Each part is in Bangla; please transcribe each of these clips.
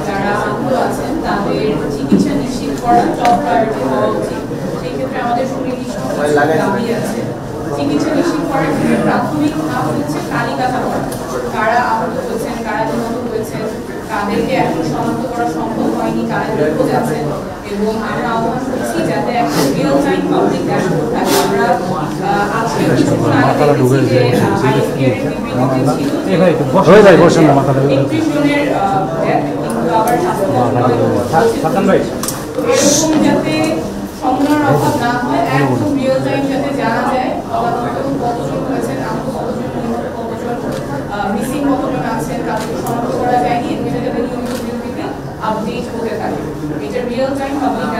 যারা আহত আছেন তাদের চিকিৎসা নিশ্চিত করা টপ প্রায়োরিটি হওয়া উচিত। সেই ক্ষেত্রে আমাদের সুনির্দিষ্ট দাবি আছে। চিকিৎসা নিশ্চিত করার ক্ষেত্রে প্রাথমিক ধাপ হচ্ছে তালিকাটা করা, কারা আহত হয়েছেন, কারা নিহত হয়েছেন, কাদেরকে এখন শনাক্ত করা সম্ভব হয়নি, কারা নিখোঁজ আছেন, এবং আমরা আহ্বান করছি যাতে একটা রিয়েল টাইম পাবলিক ড্যাশবোর্ড থাকে। আমরা আজকে কিছুক্ষণ আগে দেখেছি যে আইএফকের বিবৃতিতে ছিল 31 জনের ডেথ, কিন্তু আবার স্বাস্থ্য মন্ত্রণালয় এরকম যাতে সমন্বয়ের অভাব না হয়, একদম রিয়েল টাইম যাতে জানা যায় কতজন হয়েছেন, আহত কতজন, কতজন মিসিং, কতজন আছেন, কাউকে শনাক্ত করা যায়নি, এটা যাতে নিয়মিত ভিত্তিতে আপডেট হতে থাকে। এটা রিয়েল টাইম পাবলিক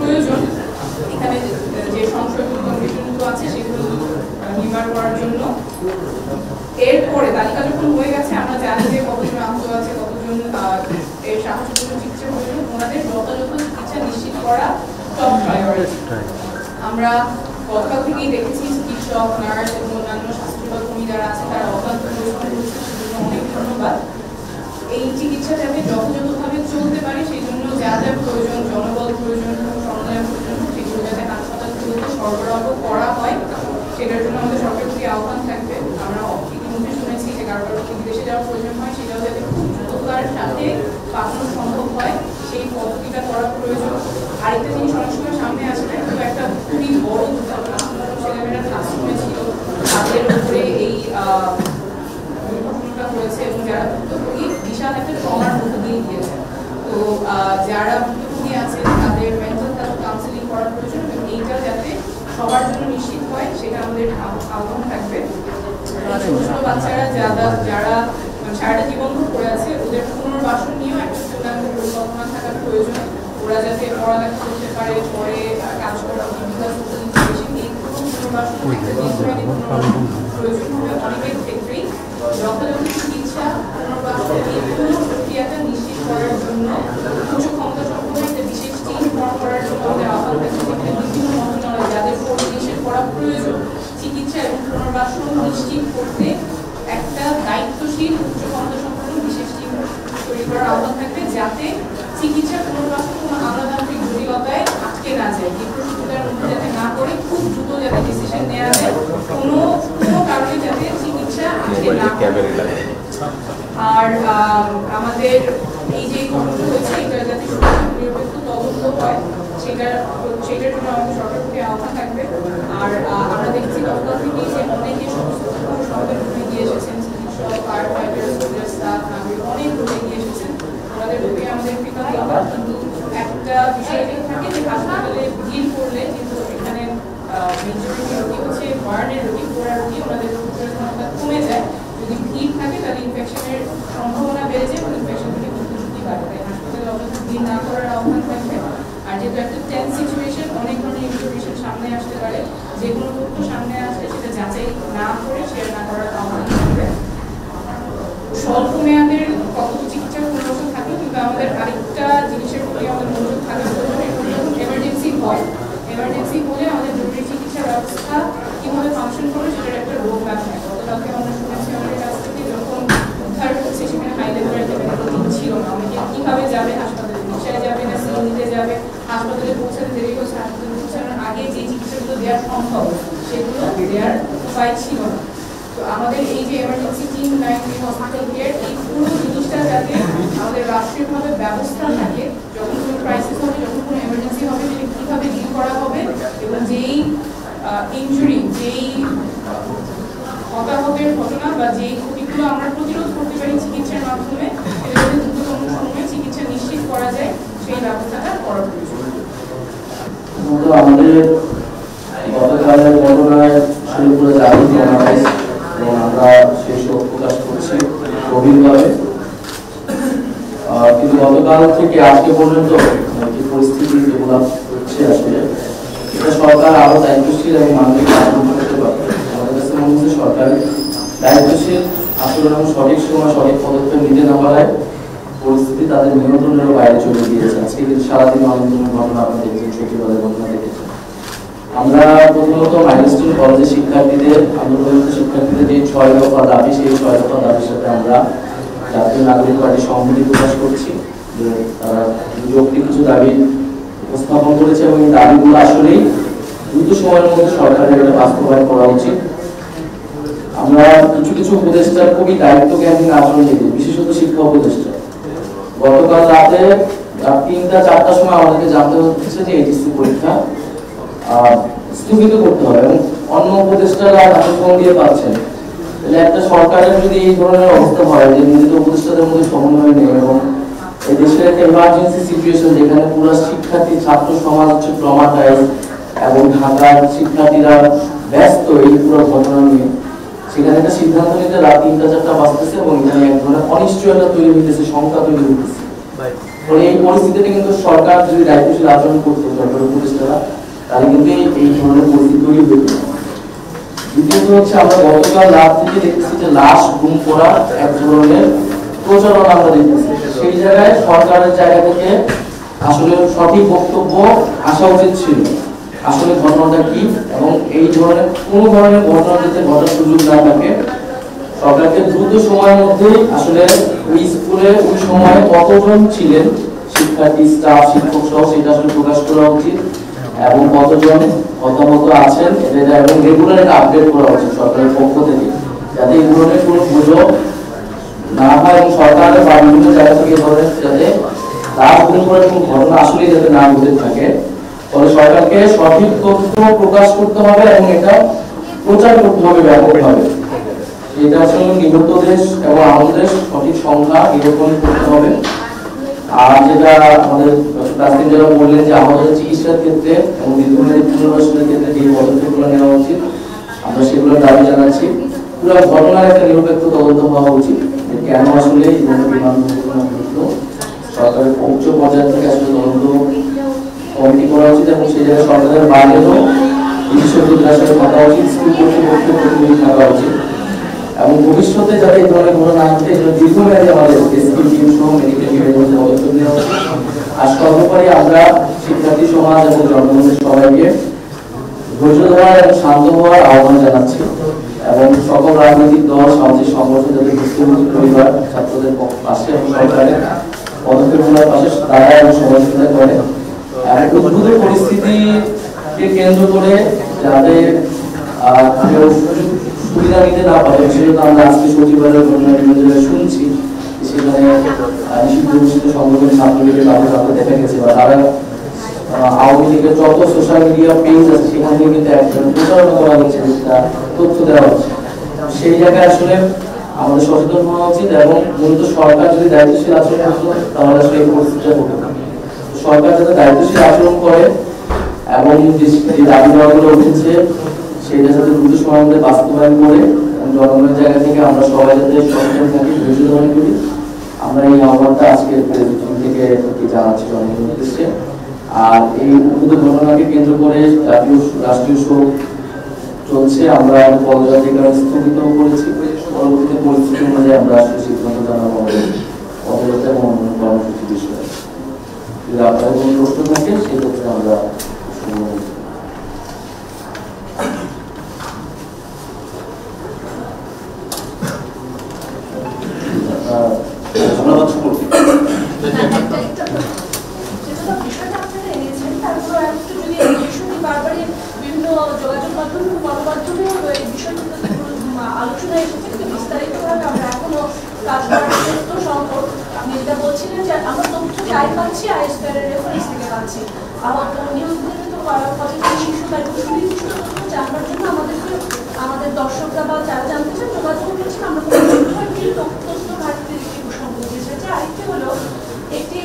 প্রয়োজন। এখানে যে সংশয়গুলো বিষয়গুলো আছে সেগুলো নির্মাণ করার জন্য এরপরে তালিকা যখন হয়ে গেছে, আমরা জানি যে কতজন আহত আছে, কতজন এর সাহায্যের জন্য চিকিৎসা প্রয়োজন, ওনাদের যথাযথ চিকিৎসা নিশ্চিত করা টপ প্রায়োরিটি। আমরা গতকাল থেকেই দেখেছি চিকিৎসক, নার্স এবং অন্যান্য স্বাস্থ্যসেবা কর্মী যারা আছে তারা অত্যন্ত পরিশ্রম করছে, সেজন্য অনেক ধন্যবাদ। এই চিকিৎসা যাতে যথাযথভাবে চলতে পারে সেই জন্য যা যা প্রয়োজন, জনবল প্রয়োজন, সরঞ্জাম প্রয়োজন, সেগুলো যাতে হাসপাতালগুলোতে সরবরাহ করা হয় সেটার জন্য আমাদের সরকারের প্রতি আহ্বান থাকবে। আমরা ইতিমধ্যে শুনেছি যে কারো কারো বিদেশে যাওয়ার প্রয়োজন হয়, সেটাও যাতে খুব দ্রুততার সাথে পাঠানো সম্ভব হয় সেই পদ্ধতিটা করা প্রয়োজন। আরেকটা জিনিস অনেক সময় সামনে আসে না, কিন্তু একটা খুবই বড় দুর্ঘটনা ছেলেমেয়েরা ক্লাসরুমে ছিল, তাদের উপরে এই দুর্ঘটনাটা হয়েছে এবং যারা ভুক্তভোগী বিশাল একটা ট্রমার মধ্যে দিয়ে গিয়েছে। তো যারা ভুক্তভোগী আছে তাদের মেন্টাল হেলথ কাউন্সিলিং করার প্রয়োজন এবং এইটা যাতে সবার জন্য নিশ্চিত হয় সেটা আমাদের আহ্বান থাকবে। ছোট ছোট বাচ্চারা যারা সারাটা জীবন করে আছে ওদের পুনর্বাসন নিয়েও একটা চূড়ান্ত পরিকল্পনা থাকার প্রয়োজন। ওরা যাতে পড়ালেখা করতে পারে, পরে কাজ করার প্রয়োজন হবে অনেকের ক্ষেত্রেই। যথাযথ চিকিৎসা, পুনর্বাসনের এই পুরো প্রক্রিয়াটা নিশ্চিত করার জন্য উচ্চ ক্ষমতা সম্পন্ন একটা বিশেষ টিম ফর্ম করার জন্য আমাদের আহ্বান থাকছে, যেখানে বিভিন্ন মন্ত্রণালয় যাদের কোঅর্ডিনেশন করা প্রয়োজন চিকিৎসা এবং পুনর্বাসন নিশ্চিত করতে একটা দায়িত্বশীল উচ্চ ক্ষমতা সম্পন্ন বিশেষ টিম তৈরি করার আহ্বান থাকবে, যাতে চিকিৎসা পুনর্বাসন কোনো আমলাতান্ত্রিক জটিলতায় আটকে না যায়, দীর্ঘসূত্রতার মধ্যে যাতে না করে খুব দ্রুত যাতে ডিসিশন নেওয়া যায়, কোনো কারণে যাতে চিকিৎসা আটকে না হয়। আর আমাদের এই যে ঘটনা হয়েছে এটা যাতে নিরপেক্ষ তদন্ত হয় সেটার জন্য আমাদের সরকার থেকে আহ্বান থাকবে। আর আমরা দেখছি গতকাল থেকে যে অনেকে সমস্ত সরকার রুমে গিয়ে এসেছেন, চিকিৎসক, ফায়ার ফাইটার, সোলজার, স্টাফ, নাগরিক অনেক রুমে গিয়ে এসেছেন, ওনাদের প্রতি আমাদের কৃতজ্ঞতা। কিন্তু একটা বিষয় থাকে যে হাসপাতালে ভিড় করলে কিন্তু এখানে মেজরিটি রোগী হচ্ছে ওয়ার্ডের রোগী, গোড়া রোগী, ওনাদের ক্ষমতা কমে যায়। যদি ভিড় থাকে তাহলে ইনফেকশনের সম্ভাবনা বেড়ে যায় এবং ইনফেকশন থেকে মৃত্যুঝুঁকি বাড়ে। তাই হাসপাতালে অযথা ভিড় না করার আহ্বান থাকবে। আর যেহেতু একটা টেন্স সিচুয়েশন, অনেক ধরনের ইনফরমেশন সামনে আসতে পারে, যে কোনো তথ্য সামনে আসলে সেটা যাচাই না করে শেয়ার না করার আহ্বান থাকবে। স্বল্প মেয়াদের কত চিকিৎসা পুনর্বাসন থাকে, কিন্তু আমাদের আরেকটা জিনিসের প্রতি আমাদের মনোযোগ থাকা প্রয়োজন। এখন যখন এমার্জেন্সি হয়, এমার্জেন্সি হলে আমাদের জরুরি চিকিৎসা ব্যবস্থা কিভাবে ফাংশন করে সেটার একটা রোড ম্যাপ থাকে। গতকালকে আমরা শুনেছি আমাদের কাছ থেকে যখন উদ্ধার হচ্ছে সেখানে হাই লেভেলের একটা মেডিকেল ছিল না, অনেকে কিভাবে যাবে হাসপাতালে, রিক্সায় যাবে না সিএনজিতে যাবে, হাসপাতালে পৌঁছাতে দেরি হচ্ছে, হাসপাতালে পৌঁছানোর আগে যে চিকিৎসাগুলো দেওয়া সম্ভব সেগুলো দেওয়ার উপায় ছিল না। তো আমাদের এই যে এমার্জেন্সি টিম, 9 হসপিটাল কেয়ার, এই পুরো জিনিসটা যাতে আমাদের রাষ্ট্রীয়ভাবে ব্যবস্থা থাকে, যখন কোনো ক্রাইসিস হবে, যখন কোনো এমার্জেন্সি হবে সেটা কীভাবে ডিল করা হবে এবং যেই ইনজুরি, যেই হতাহতের ঘটনা বা যেই ক্ষতিগুলো আমরা প্রতিরোধ করতে পারি চিকিৎসার মাধ্যমে, সেটা যদি দ্রুততম সময়ে চিকিৎসা নিশ্চিত করা যায় সেই ব্যবস্থাটা করা প্রয়োজন। আমাদের গতকালের ঘটনায় শুরু করে জানি এবং আমরা সেই শোক প্রকাশ করছি গভীরভাবে। কিন্তু গতকাল থেকে আজকে পর্যন্ত যে পরিস্থিতি ডেভেলপ হচ্ছে, আসলে এটা সরকার আরো দায়িত্বশীল এবং মানবিক আচরণ করতে পারে। আমাদের কাছে মনে হচ্ছে সরকার দায়িত্বশীল আচরণ এবং সঠিক সময় সঠিক পদক্ষেপ নিতে না পারায় পরিস্থিতি তাদের নিয়ন্ত্রণের বাইরে চলে গিয়েছে। আজকে কিন্তু সারাদিন আন্দোলনের ঘটনা আপনি দেখেছেন, সচিবালয়ের ঘটনা দেখেছেন। আমরা প্রথমত মাইলস্টোন কলেজের শিক্ষার্থীদের, আন্দোলনরত শিক্ষার্থীদের যে 6 দফা দাবি, সেই 6 দফা দাবির সাথে আমরা জাতীয় নাগরিক পার্টি সহমতি প্রকাশ করছি। তারা যৌক্তিক কিছু দাবি উপস্থাপন করেছে এবং এই দাবিগুলো আসলেই দ্রুত সময়ের মধ্যে সরকারের এটা বাস্তবায়ন করা উচিত। আমরা কিছু কিছু উপদেষ্টার খুবই দায়িত্বজ্ঞানহীন আচরণ দেখি, বিশেষত শিক্ষা উপদেষ্টা। গতকাল রাতে 3টা-4টার সময় আমাদেরকে জানতে হচ্ছে যে এইচএসসি পরীক্ষা স্থগিত করতে হবে এবং অন্য উপদেষ্টারা তাকে ফোন দিয়ে পাচ্ছেন। তাহলে একটা সরকারের যদি এই ধরনের অবস্থা হয় যে নিজেদের উপদেষ্টাদের মধ্যে সমন্বয় নেই এবং এই দেশের একটা ইমার্জেন্সি সিচুয়েশন যেখানে পুরো শিক্ষার্থী ছাত্র সমাজ হচ্ছে ট্রমাটাইজ এবং ঢাকার শিক্ষার্থীরা ব্যস্ত এই পুরো ঘটনা নিয়ে, সেখানে একটা সিদ্ধান্ত নিতে রাত 3টা-4টা বাজতেছে এবং এখানে এক ধরনের অনিশ্চয়তা তৈরি হইতেছে, শঙ্কা তৈরি হইতেছে। এই পরিস্থিতিতে কিন্তু সরকার যদি দায়িত্বশীল আচরণ করতো, সরকারের উপদেষ্টারা, তাহলে কিন্তু এই ধরনের পরিস্থিতি তৈরি হইত না। দ্বিতীয়ত হচ্ছে আমরা গতকাল রাত থেকে দেখতেছি যে লাশ গুম করার এক ধরনের প্রচারণা আমরা দেখতেছি। সেই জায়গায় সরকারের জায়গা থেকে আসলে সঠিক বক্তব্য আসা উচিত ছিল, আসলে ঘটনাটা কি এবং এই ধরনের কোনো ধরনের ঘটনা যাতে ঘটার সুযোগ না থাকে। সরকারকে দ্রুত সময়ের মধ্যে আসলে ওই স্কুলে ওই সময় কতজন ছিলেন শিক্ষার্থী, স্টাফ, শিক্ষক সহ সেটা আসলে প্রকাশ করা উচিত এবং কতজন হতাহত আছেন এটা এবং রেগুলার আপডেট করা উচিত সরকারের পক্ষ থেকে, যাতে এই ধরনের কোনো গুজব না হয় এবং সরকারের বা বিভিন্ন জায়গা থেকে এই ধরনের যাতে লাশ গুম করার কোনো ঘটনা আসলে যাতে না ঘটে থাকে। ফলে সরকারকে সঠিক তথ্য প্রকাশ করতে হবে এবং এটা প্রচার করতে হবে ব্যাপকভাবে। এটা আসলে নিহত দেশ এবং আমাদের সঠিক সংখ্যা নিরূপণ করতে হবে। আর যেটা আমাদের প্রাচীন যারা বললেন যে আমাদের চিকিৎসার ক্ষেত্রে এবং দীর্ঘমেয়াদী পুনর্বাসনের ক্ষেত্রে যে পদক্ষেপগুলো নেওয়া উচিত আমরা সেগুলোর দাবি জানাচ্ছি। পুরো ঘটনার একটা নিরপেক্ষ তদন্ত হওয়া উচিত, কেন আসলে এই ধরনের বিমান দুর্ঘটনা ঘটলো। সরকারের উচ্চ পর্যায় থেকে আসলে তদন্ত কমিটি করা উচিত এবং সেই জায়গায় সরকারের বাইরেও বিশেষজ্ঞদের সাথে কথা উচিত, স্কুল কর্তৃপক্ষের প্রতিনিধি থাকা উচিত এবং ভবিষ্যতে যাতে এই ধরনের ঘটনা না ঘটে এই জন্য দীর্ঘমেয়াদী আমাদের রেস্কিউ টিম সহ মেডিকেল টিমের মধ্যে পদক্ষেপ নেওয়া উচিত। আর সর্বোপরি আমরা শিক্ষার্থী সমাজ এবং জনগণের সবাইকে ধৈর্য ধরার এবং শান্ত হওয়ার আহ্বান জানাচ্ছি এবং সকল রাজনৈতিক দল, সামাজিক সংগঠন যাতে ভুক্তভোগী পরিবার ছাত্রদের পাশে এবং সরকারের পদক্ষেপগুলোর পাশে দাঁড়ায় এবং সহযোগিতা করে। উদ্ভূত পরিস্থিতিকে কেন্দ্র করে যাতে সুবিধা নিতে না পারে সেটা আমরা আজকে সচিবালয়ের ঘটনা শুনছি, সেখানে নিষিদ্ধ ঘোষিত সংগঠন ছাত্রলীগের কাউকে কাউকে দেখা গেছে বা তারা আওয়ামী লীগের যত সোশ্যাল মিডিয়া পেজ আছে সেখান থেকে কিন্তু একজন প্রচারণা করা হচ্ছে, তথ্য দেওয়া হচ্ছে। সেই জায়গায় আসলে আমাদের সচেতন হওয়া উচিত এবং মূলত সরকার যদি দায়িত্বশীল আচরণ করতো তাহলে আসলে এই পরিস্থিতিটা হতো না। সরকার যাতে দায়িত্বশীল আচরণ করে এবং যে দাবি দেওয়াগুলো উঠেছে সেটা যাতে দ্রুত সময়ের মধ্যে বাস্তবায়ন করে এবং জনগণের জায়গা থেকে আমরা সবাই যাতে সচেতন থাকি, ধৈর্য ধারণ করি, আমরা এই আহ্বানটা আজকে প্রেসিডেন্ট থেকে জানাচ্ছি জনগণের উদ্দেশ্যে। আর এই উদ্ভূত ঘটনাকে কেন্দ্র করে রাষ্ট্রীয় শোক চলছে, আমরা পদযাত্রীকে স্থগিত করেছি। পরবর্তীতে পরিস্থিতি অনুযায়ী আমরা আসলে সিদ্ধান্ত জানাবো পদযাত্রা এবং অন্যান্য কর্মসূচি বিষয়ে। যদি আপনার কোনো প্রশ্ন থাকে সেক্ষেত্রে আমরা আলোচনায় এসেছে কিন্তু বিস্তারিতভাবে আমরা এখনো কাজ করার যথেষ্ট সম্ভব। আপনি যেটা বলছিলেন যে আমরা তথ্য চাই পাচ্ছি আইএসপিআরের রেফারেন্স থেকে পাচ্ছি, আহত নিহত কতজন শিশু বা একটু সুনির্দিষ্ট তথ্য জানার জন্য আমাদের দর্শকরা বা যারা জানতে চান যোগাযোগ করেছেন। আমরা তথ্য ঘাটতি সম্পর্কে এসেছে। আরেকটি হলো একটি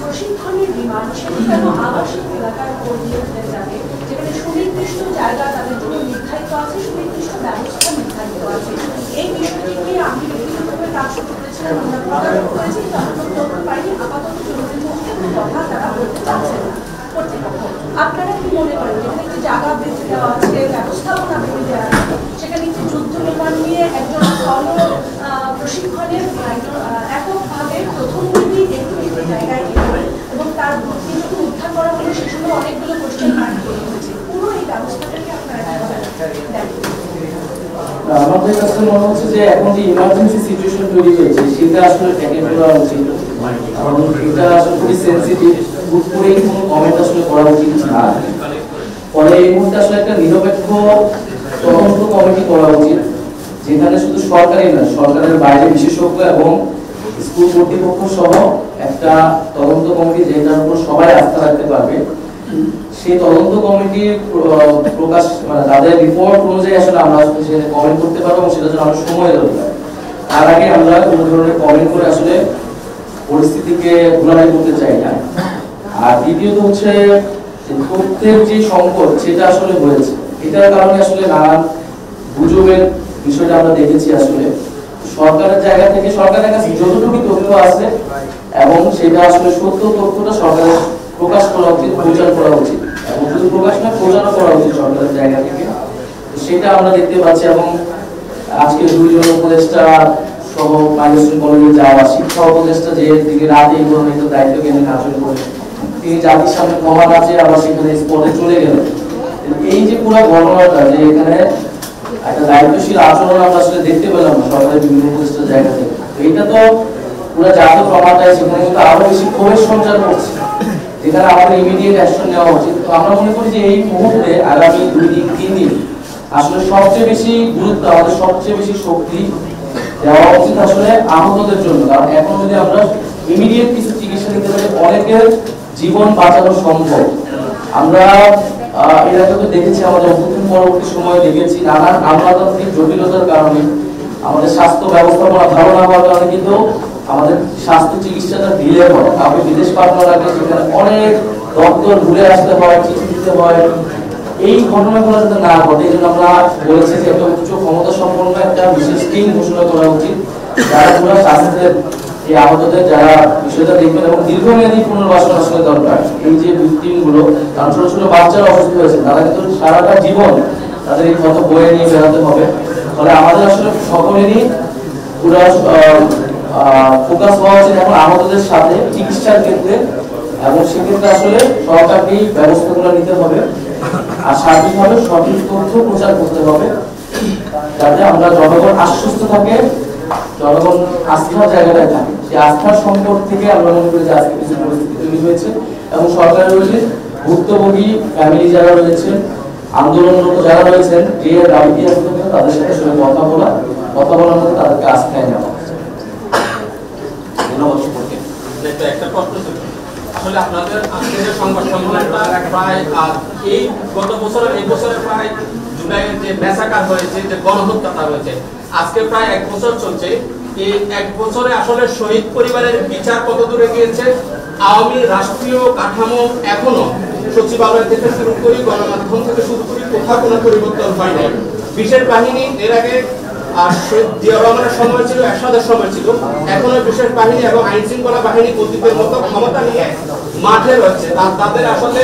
প্রশিক্ষণের বিমান সেটি কেন আবাসিক এলাকার উপর দিয়ে যাবে, যেখানে সুনির্দিষ্ট জায়গা তাদের জন্য নির্ধারিত আছে, সুনির্দিষ্ট ব্যবস্থা নির্ধারিত আছে। এই বিষয়টি নিয়ে আমি ব্যক্তিগতভাবে কাজ করেছিলাম, আমরা তদারক করেছি, তদন্ত পাইনি। আপাতত জরুরি মুহূর্তে কোনো কথা তারা বলতে পারছে না কর্তৃপক্ষ। আপনারা কি মনে করেন যেখানে একটি জায়গা বেঁধে দেওয়া আছে, ব্যবস্থাপনা বেঁধে দেওয়া আছে, সেখানে একটি যুদ্ধ বিমান নিয়ে একজন প্রশিক্ষণের এককভাবে প্রথম দিনই একটি জায়গায় গেলেন এবং তার ভর্তিকে উদ্ধার করা হলে সে সময় অনেকগুলো কোশ্চেন মার্ক তৈরি হয়েছে। পুরো এই ব্যবস্থাটাকে আপনারা আমাদের কাছে মনে হচ্ছে যে এখন যে ইমার্জেন্সি সিচুয়েশন তৈরি হয়েছে সেটা আসলে ট্যাকেল করা উচিত। কারণ এটা আসলে খুবই সেন্সিটিভ, হুট করে কোনো কমেন্ট আসলে করা উচিত না। ফলে এই মুহূর্তে আসলে একটা নিরপেক্ষ তদন্ত কমিটি করা উচিত, যেখানে শুধু সরকারই না, সরকারের বাইরে বিশেষজ্ঞ এবং স্কুল কর্তৃপক্ষ সহ একটা তদন্ত কমিটি যেটার উপর সবাই আস্থা রাখতে পারবে। সেই তদন্ত কমিটির প্রকাশ মানে তাদের রিপোর্ট অনুযায়ী আসলে আমরা সেটা কমেন্ট করতে পারবো এবং সেটার জন্য আমরা সময় দরকার। তার আগে আমরা কোনো ধরনের কমেন্ট করে আসলে পরিস্থিতিকে ঘোলাটে করতে চাই না। আর দ্বিতীয়ত হচ্ছে তথ্যের যে সংকট সেটা আসলে হয়েছে, এটার কারণে আসলে নানান গুজবের বিষয়টা আমরা দেখেছি। আসলে সরকারের জায়গা থেকে সরকারের কাছে যতটুকু তথ্য আছে এবং সেটা আসলে সত্য তথ্যটা সরকারের প্রকাশ করা উচিত, প্রচার করা উচিত, এবং শুধু প্রকাশ না প্রচারও করা উচিত সরকারের জায়গা থেকে। সেটা আমরা দেখতে পাচ্ছি। এবং আজকে দুইজন উপদেষ্টা সহ মাইলস্টোন কলেজে যাওয়া শিক্ষা উপদেষ্টা যে দিকে রাতে এই ধরনের দায়িত্ব কেন আচরণ করে তিনি জাতির সামনে ক্ষমা না চেয়ে আবার সেখানে স্পটে চলে গেলেন। এই যে পুরো ঘটনাটা যে এখানে একটা দায়িত্বশীল আচরণ আমরা আসলে দেখতে পেলাম না সরকারের বিভিন্ন উপদেষ্টার জায়গা থেকে, এইটা তো পুরো জাতীয় প্রমাণটাই সেখানে কিন্তু আরো বেশি ক্ষোভের সঞ্চার করছে, যেখানে আমাদের ইমিডিয়েট অ্যাকশন নেওয়া উচিত। তো আমরা মনে করি যে এই মুহূর্তে আগামী 2 দিন 3 দিন আসলে সবচেয়ে বেশি গুরুত্ব, আমাদের সবচেয়ে বেশি শক্তি দেওয়া উচিত আসলে আহতদের জন্য। কারণ এখন যদি আমরা ইমিডিয়েট কিছু চিকিৎসা নিতে পারি অনেকের জীবন বাঁচানো সম্ভব। আমরা এর আগে তো দেখেছি, আমাদের অভ্যুত্থান পরবর্তী সময়ে দেখেছি নানান আমলাতান্ত্রিক জটিলতার কারণে আমাদের স্বাস্থ্য ব্যবস্থাপনা ভালো না হওয়ার কারণে কিন্তু আমাদের স্বাস্থ্য চিকিৎসাটা ডিলে হয়। কাউকে বিদেশ পাঠানোর আগে সেখানে অনেক দপ্তর ঘুরে আসতে হয়, চিঠি দিতে হয়। এই ঘটনাগুলো যাতে না ঘটে এই জন্য আমরা বলেছি যে একটা উচ্চ ক্ষমতা সম্পন্ন একটা বিশেষ টিম ঘোষণা করা উচিত, যারা পুরো স্বাস্থ্যের এই আহতদের যারা বিষয়টা দেখবেন এবং দীর্ঘমেয়াদী পুনর্বাসন আসলে দরকার। এই যে ভিকটিমগুলো, কারণ ছোট ছোট বাচ্চারা অসুস্থ হয়েছে, তারা কিন্তু সারাটা জীবন তাদের এই ক্ষত বয়ে নিয়ে বেড়াতে হবে। ফলে আমাদের আসলে সকলেরই পুরো ফোকাস হওয়া উচিত এখন আহতদের সাথে চিকিৎসার ক্ষেত্রে, এবং সেক্ষেত্রে আসলে সরকারকেই ব্যবস্থাগুলো নিতে হবে আর সার্বিকভাবে সঠিক তথ্য প্রচার করতে হবে, যাতে আমরা জনগণ আশ্বস্ত থাকে, জনগণ আস্থার জায়গাটায় থাকে। সেই আস্থার সংকট থেকে আমরা মনে করি যে আজকে কিছু পরিস্থিতি তৈরি হয়েছে এবং সরকারের উচিত ভুক্তভোগী ফ্যামিলি যারা রয়েছেন, আন্দোলনরত যারা রয়েছেন, যে দাবিটি আছে তাদের সাথে সঙ্গে কথা বলার মধ্যে তাদেরকে আস্থায় নেওয়া। একটা প্রশ্ন ছিল আসলে আপনাদের আজকে যে সংবাদ সম্মেলনটা প্রায় এই গত বছরের এই বছরের প্রায় জুলাইয়ের যে ম্যাসাকার হয়েছে, যে গণহত্যাটা হয়েছে, আজকে প্রায় 1 বছর চলছে। এই 1 বছরে আসলে শহীদ পরিবারের বিচার কত দূরে গিয়েছে? আওয়ামী রাষ্ট্রীয় কাঠামো এখনো সচিবালয় থেকে শুরু করি, গণমাধ্যম থেকে শুরু করি, কোথাও কোনো পরিবর্তন হয় নাই। বিশেষ বাহিনী এর আগে জিয়া রহমানের সময় ছিল, এরশাদের সময় ছিল, এখনো বিশেষ বাহিনী এবং আইন শৃঙ্খলা বাহিনী অতীতের মতো ক্ষমতা নিয়ে মাঠে রয়েছে। তাদের আসলে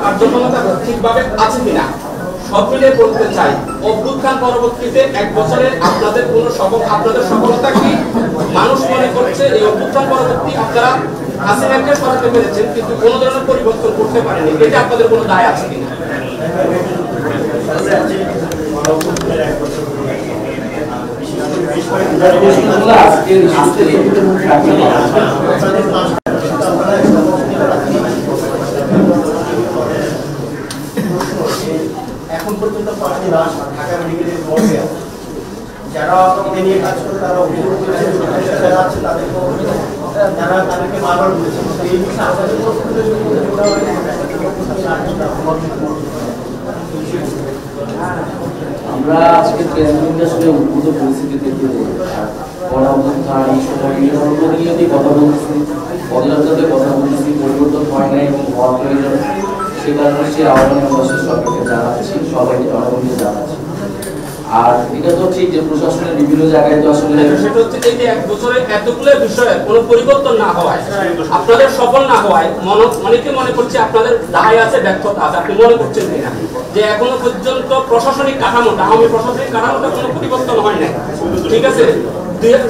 কার্যক্ষমতা ঠিকভাবে আছে কিনা সব মিলিয়ে বলতে চাই, অভ্যুত্থান পরবর্তীতে 1 বছরে আপনাদের সফলতা কি? মানুষ মনে করছে এই অভ্যুত্থান পরবর্তী আপনারা হাসিনাকে সরাতে পেরেছেন, কিন্তু কোনো ধরনের পরিবর্তন করতে পারেনি। এটা আপনাদের কোনো দায় আছে কিনা? এখন পর্যন্ত 5টি লাশ ঢাকা মেডিকেলের মর্গে আছে। যারা এটা নিয়ে কাজ করে তারা অভিযোগ করেছে, যারা আছে তাদেরকে বারবার বলেছে এই বিষয়ে আমাদের আমরা আজকে প্রেসিডেন্ট আসলে উদ্ভূত পরিস্থিতি দেখতে গণঅভ্যুত্থান এই সময় এই ধরনের নিয়ে কথা বলতেছি, পদযাত্রাতে কথা বলতেছি, পরিবর্তন হয় নাই এবং হওয়ার প্রয়োজন। সে কারণে সে আহ্বান আমরা সরকারকে জানাচ্ছি, সবাইকে জনগণকে জানাচ্ছি। আর এটা তো ঠিক যে প্রশাসনের বিভিন্ন জায়গায় তো আসলে সেটা হচ্ছে এই যে 1 বছরে এতগুলো বিষয়ে কোনো পরিবর্তন না হওয়ায়, আপনাদের সফল না হওয়ায় অনেকে মনে করছে আপনাদের দায় আছে, ব্যর্থতা আছে। আপনি মনে করছেন কিনা যে এখনো পর্যন্ত প্রশাসনিক কাঠামোটা, আওয়ামী প্রশাসনিক কাঠামোটা কোনো পরিবর্তন হয় নাই? ঠিক আছে,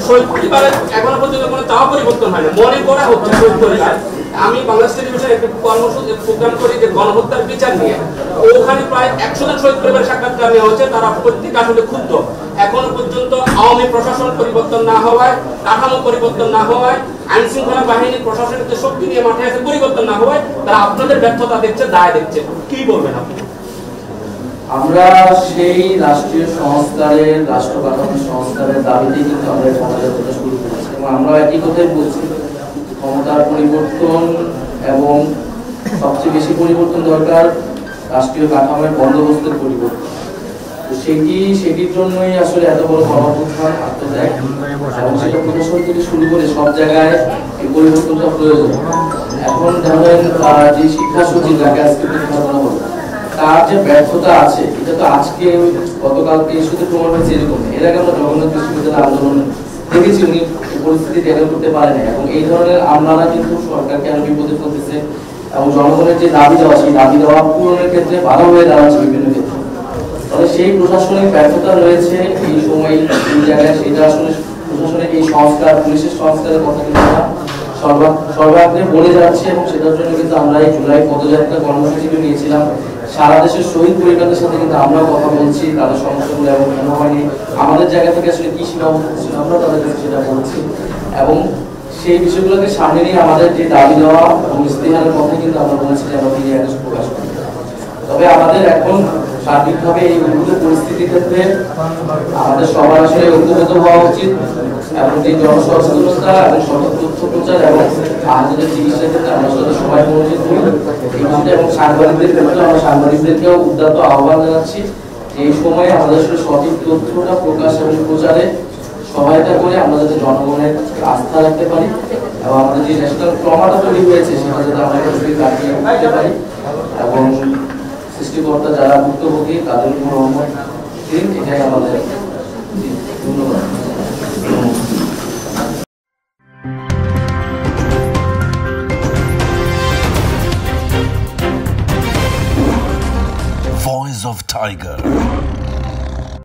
শহীদ পরিবারের এখনো পর্যন্ত কোনো তাও পরিবর্তন হয় না। মনে করা হচ্ছে শহীদ পরিবার আমি বাংলাদেশ টেলিভিশনে একটা কর্মসূচি প্রোগ্রাম করি যে গণহত্যার বিচার নিয়ে, ওখানে প্রায় 100 জন শহীদ পরিবারের সাক্ষাৎকার নেওয়া হয়েছে। তারা প্রত্যেকে আসলে ক্ষুব্ধ। এখনো পর্যন্ত আওয়ামী প্রশাসন পরিবর্তন না হওয়ায়, কাঠামো পরিবর্তন না হওয়ায়, আইন শৃঙ্খলা বাহিনীর প্রশাসনিক যে শক্তি নিয়ে মাঠে আছে পরিবর্তন না হওয়ায় তারা আপনাদের ব্যর্থতা দেখছে, দায় দেখছে। কি বলবেন আপনি? আমরা সেই রাষ্ট্রীয় সংস্কারের, রাষ্ট্র কাঠামো সংস্কারের দাবিতে কিন্তু আমরা ক্ষমতাযাত্রা শুরু করেছি এবং আমরা একই কথাই বলছি, ক্ষমতার পরিবর্তন এবং সবচেয়ে বেশি পরিবর্তন দরকার রাষ্ট্রীয় কাঠামোর বন্দোবস্তের পরিবর্তন। সেটির জন্যই আসলে এত বড় গণঅভ্যুত্থান, আত্মত্যাগ এবং সেটা প্রশাসন থেকে শুরু করে সব জায়গায় এই পরিবর্তনটা প্রয়োজন। এখন ধরেন যে শিক্ষা সচিব যাকে আজকে প্রতিষ্ঠাপনা হলো, তার যে ব্যর্থতা আছে এটা তো আজকে গতকালকে শুধু প্রমাণ হয়েছে এরকম। এর আগে আমরা জগন্নাথ বিশ্ববিদ্যালয় আন্দোলন দেখেছি, উনি পরিস্থিতি ট্যাকেল করতে পারে না এবং এই ধরনের আমলারা কিন্তু সরকারকে আরো বিপদে ফেলতেছে এবং জনগণের যে দাবি দেওয়া, সেই দাবি দেওয়া পূরণের ক্ষেত্রে বাধা হয়ে দাঁড়াচ্ছে বিভিন্ন ক্ষেত্রে। তবে সেই প্রশাসনিক ব্যর্থতা রয়েছে এই সময় এই জায়গায়, সেটা আসলে প্রশাসনিক এই সংস্কার, পুলিশের সংস্কারের কথা কিন্তু আমরা সর্বাগ্রে বলে যাচ্ছে এবং সেটার জন্য কিন্তু আমরা এই জুলাই পদযাত্রা কর্মসূচি নিয়েছিলাম। সারা দেশের শহীদ পরিবারের সাথে কিন্তু আমরাও কথা বলছি, তাদের সমস্যাগুলো এবং কেন হয়নি, আমাদের জায়গা থেকে আসলে কি সীমাবদ্ধ ছিল আমরা তাদের কাছে সেটা বলছি এবং সেই বিষয়গুলোকে সামনে নিয়ে আমাদের যে দাবি দেওয়া এবং ইস্তেহারের কথা কিন্তু আমরা বলছি যে আমরা ফিরে প্রকাশ করি। তবে আমাদের এখন সার্বিকভাবে এই উন্নত পরিস্থিতির ক্ষেত্রে আমাদের সবার আসলে ঐক্যবদ্ধ হওয়া উচিত এবং এই জনসচেতনতা এবং সঠিক তথ্য প্রচার এবং আহতদের চিকিৎসার ক্ষেত্রে আমরা আসলে সবাই মনোযোগ করি এই বিষয়টা এবং সাংবাদিকদের ক্ষেত্রে আমরা সাংবাদিকদেরকেও উদ্যত আহ্বান জানাচ্ছি এই সময়ে আমাদের আসলে সঠিক তথ্যটা প্রকাশ এবং প্রচারে সহায়তা করে আমরা যাতে জনগণের আস্থা রাখতে পারি এবং আমাদের যে ন্যাশনাল ট্রমাটা তৈরি হয়েছে সেটা যাতে আমরা কাটিয়ে উঠতে পারি এবং সৃষ্টিকর্তা যারা ভুক্তভোগী তাদের উপর রহমত দিন, এটাই আমাদের ধন্যবাদ। Voice of Tiger.